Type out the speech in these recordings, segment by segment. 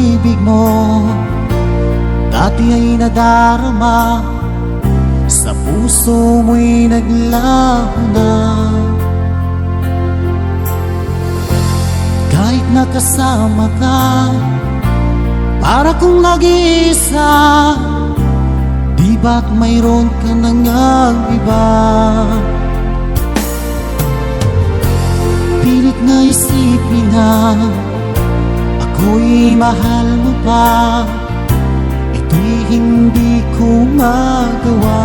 pag-ibig mo dati ay nadarama, sa puso mo'y naglaho na. Kahit nakasama ka, para kong nag-iisa, di ba't mayroon ka nang iba? Pilit na isipin na ako'y mahal mo pa, ito'y hindi ko magawa.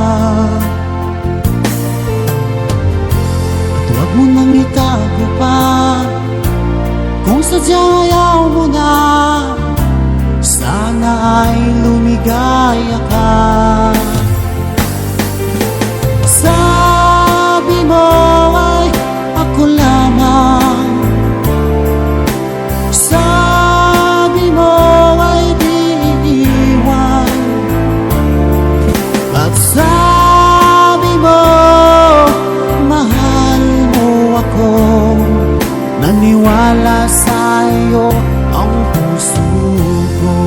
At huwag mo nang itago pa, kung sadyang ayaw mo na, sana ay lumigaya ka. Sabi mo ay ako lamang, sabi mo ay di iiwan, at sabi mo mahal mo ako. Naniwala sa'yo ang puso ko.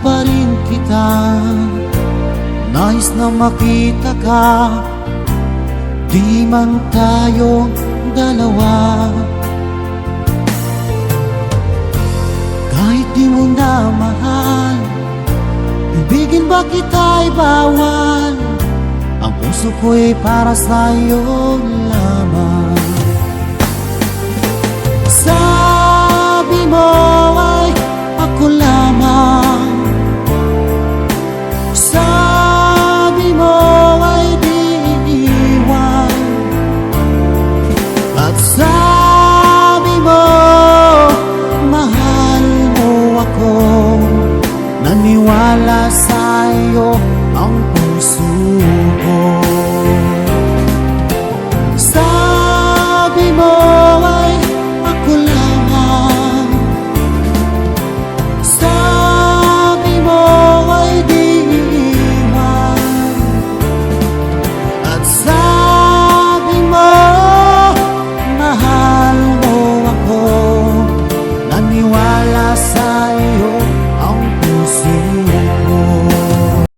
Pa rin kita, nais na makita ka, di man tayong dalawa. Kahit di mo na mahal, ibigin ba kita'y bawal? Ang puso ko'y para sa'yo lamang. Sabi mo ay ako lamang, sabi mo ay di iiwan, at sabi mo mahal mo ako. Naniwala sa'yo ang puso ko. Sabi mo ay ako lamang, sabi mo ay di iiwan, at sabi mo mahal mo ako. Naniwala sa